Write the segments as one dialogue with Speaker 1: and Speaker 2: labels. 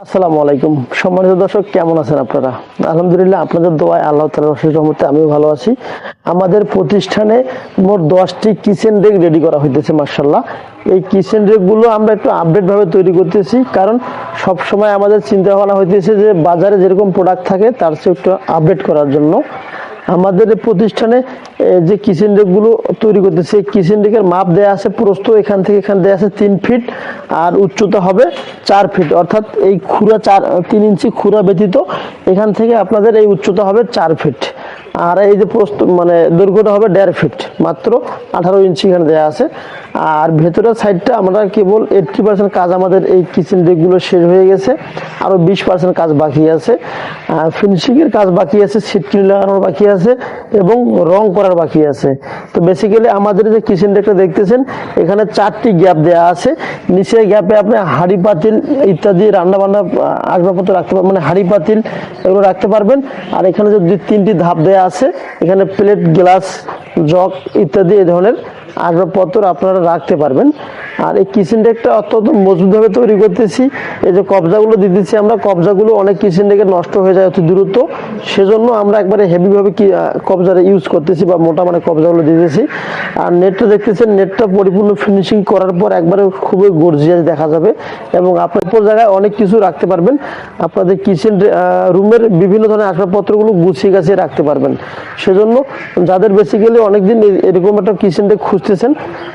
Speaker 1: আসসালামু আলাইকুম সম্মানিত দর্শক, কেমন আছেন আপনারা? আলহামদুলিল্লাহ, আপনাদের দোয়ায় আল্লাহ তাআলার অশেষ রহমতে আমিও ভালো আছি। আমাদের প্রতিষ্ঠানে মোট 10টি কিচেন রেক রেডি করা হইতেছে মাশাআল্লাহ। এই কিচেন রেক গুলো আমরা একটু আপডেট ভাবে তৈরি করতেছি, কারণ সব সময় আমাদের চিন্তা ভাবনা হইতেছে যে বাজারে যেরকম প্রোডাক্ট থাকে তার চেয়ে একটু আপডেট করার জন্য আমাদের প্রতিষ্ঠানে যে কিচেন রেক গুলো তৈরি করতেছে, কিচেন রেকের মাপ দেয়া আছে। প্রস্থ এখান থেকে এখানে দেয়া আছে 3 ফিট, আর উচ্চতা হবে 4 ফিট, অর্থাৎ এই খুঁড়া 3 ইঞ্চি খুঁড়া ব্যতীত এখান থেকে আপনাদের এই উচ্চতা হবে 4 ফিট, আর এই যে প্রস্থ মানে দৈর্ঘ্যটা হবে 1.5 ফিট, মাত্র 18 ইঞ্চি এখানে দেওয়া আছে। আর ভেতরের সাইডটা আমরা কেবল 80% কাজ আমাদের এই কিচেন রেকগুলো শেষ হয়ে গেছে, আরও 20% কাজ বাকি আছে। ফিনিশিংয়ের কাজ বাকি আছে, সিটকিনি লাগানোর বাকি আছে এবং রং করার বাকি আছে। তো বেসিক্যালি আমাদের যে কিচেন রেকটা দেখতেছেন, এখানে 4টি গ্যাপ দেওয়া আছে। নিচের গ্যাপে আপনি হাঁড়ি পাতিল ইত্যাদি রান্নাবান্না আসবাবপত্র রাখতে পারবেন, মানে হাঁড়ি পাতিল এগুলো রাখতে পারবেন। আর এখানে যে 3টি ধাপ দেওয়া আছে, এখানে প্লেট, গ্লাস, জগ ইত্যাদি এই ধরনের আসবাবপত্র আপনারা রাখতে পারবেন। আর এই কিচেন রেকটা অত্যন্ত মজবুতভাবে তৈরি করতেছি। এই যে কবজাগুলো দিতেছি আমরা, কবজাগুলো অনেক কিচেন রেকের নষ্ট হয়ে যায় অতি দ্রুত, সেজন্য আমরা একবারে হেভিভাবে কবজাটা ইউজ করতেছি বা মোটা মানে কবজাগুলো দিতেছি। আর নেটটা দেখতেছেন, নেটটা পরিপূর্ণ ফিনিশিং করার পর একবারে খুবই গর্জিয়াস দেখা যাবে এবং আপনার জায়গায় অনেক কিছু রাখতে পারবেন। আপনাদের কিচেন রুমের বিভিন্ন ধরনের আসবাবপত্রগুলো গুছিয়ে গাছিয়ে রাখতে পারবেন। সেজন্য যাদের বেসিক্যালি অনেকদিন এরকম একটা কিচেন রেক খুঁজতেছেন,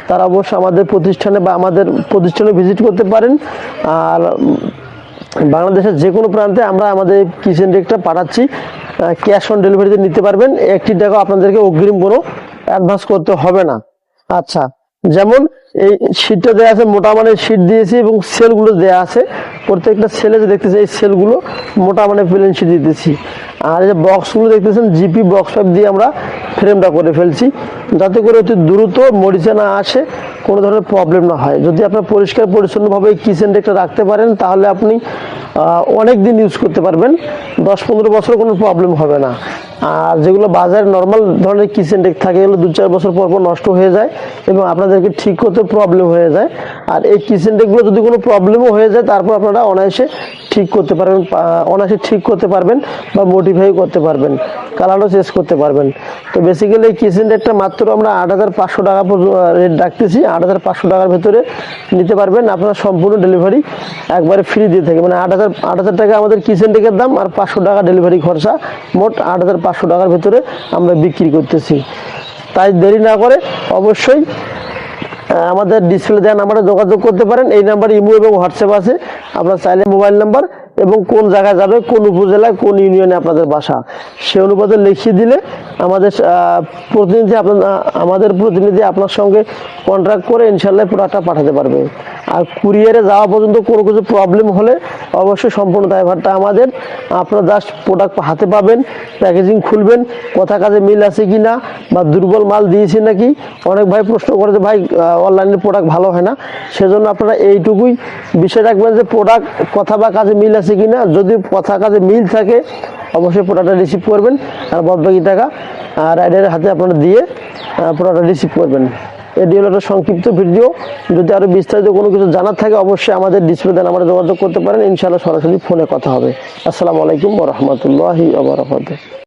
Speaker 1: তারা অবশ্যই আমাদের প্রতিষ্ঠানে বা আমাদের প্রতিষ্ঠানে ভিজিট করতে পারেন। আর বাংলাদেশের যে কোনো প্রান্তে আমরা আমাদের কিচেন রেকটা পাঠাচ্ছি, ক্যাশ অন ডেলিভারিতে নিতে পারবেন। 1 টাকাও আপনাদেরকে অগ্রিম কোনো অ্যাডভান্স করতে হবে না। আচ্ছা, যেমন এই শীটটা দেওয়া আছে, মোটা মানের শীট দিয়েছি এবং সেলগুলো দেওয়া আছে। প্রত্যেকটা সেলে যে দেখতেছি, এই সেলগুলো মোটা মানের প্লেন শীট দিতেছি। আর এই যে বক্সগুলো দেখতেছেন, জিপি বক্স পাইপ দিয়ে আমরা ফ্রেমটা করে ফেলছি, যাতে করে অতি দ্রুত মরিচা না আসে, কোনো ধরনের প্রবলেম না হয়। যদি আপনার পরিষ্কার পরিচ্ছন্নভাবে এই কিচেন রেকটা রাখতে পারেন, তাহলে আপনি অনেক দিন ইউজ করতে পারবেন, 10-15 বছর কোনো প্রবলেম হবে না। আর যেগুলো বাজারে নর্মাল ধরনের কিচেন রেক থাকে, এগুলো 2-4 বছর পর পর নষ্ট হয়ে যায় এবং আপনাদেরকে ঠিক করতে প্রবলেম হয়ে যায়। আর এই কিচেন রেকগুলো যদি কোনো প্রবলেমও হয়ে যায়, তারপর আপনারা অনায়াসে ঠিক করতে পারবেন বা মডিফাই করতে পারবেন, কালারও চেঞ্জ করতে পারবেন। তো বেসিক্যালি এই কিচেন রেকটা মাত্র আমরা 8,500 টাকা রেট রাখতেছি। 8,500 টাকার ভেতরে নিতে পারবেন। আপনারা সম্পূর্ণ ডেলিভারি একবারে ফ্রি দিয়ে থাকে, মানে 8,000 টাকা আমাদের কিচেন রেকের দাম, আর 500 টাকা ডেলিভারি খরচা, মোট 8,500 টাকার ভেতরে আমরা বিক্রি করতেছি। তাই দেরি না করে অবশ্যই আমাদের ডিসপ্লে দেওয়া নাম্বারে যোগাযোগ করতে পারেন। এই নাম্বারে ইমো এবং হোয়াটসঅ্যাপ আছে। আপনার চাইলে মোবাইল নাম্বার এবং কোন জায়গায় যাবে, কোন উপজেলায়, কোন ইউনিয়নে আপনাদের বাসা, সে অনুপাতে লিখিয়ে দিলে আমাদের প্রতিনিধি আপনার সঙ্গে কন্ট্রাক্ট করে ইনশাল্লাহ প্রোডাক্টটা পাঠাতে পারবে। আর কুরিয়ারে যাওয়া পর্যন্ত কোনো কিছু প্রবলেম হলে অবশ্যই সম্পূর্ণ দায়ভারটা আমাদের। আপনারা জাস্ট প্রোডাক্ট হাতে পাবেন, প্যাকেজিং খুলবেন, কথা কাজে মিল আছে কি না, বা দুর্বল মাল দিয়েছি নাকি। অনেক ভাই প্রশ্ন করে যে ভাই অনলাইনের প্রোডাক্ট ভালো হয় না, সেজন্য আপনারা এইটুকুই বিষয় রাখবেন যে প্রোডাক্ট কথা বা কাজে মিল আছে কি না। যদি কথা কাজে মিল থাকে, অবশ্যই প্রোডাক্টটা রিসিভ করবেন, আর বাদবাকি টাকা রাইডারের হাতে আপনারা দিয়ে প্রোডাক্টটা রিসিভ করবেন। এটি হলো একটা সংক্ষিপ্ত ভিডিও। যদি আরও বিস্তারিত কোনো কিছু জানার থাকে, অবশ্যই আমাদের ডিসপ্লে দেন আমরা যোগাযোগ করতে পারেন। ইনশাআল্লাহ সরাসরি ফোনে কথা হবে। আসসালামু আলাইকুম ওয়া রাহমাতুল্লাহি ওয়া বারাকাতুহু।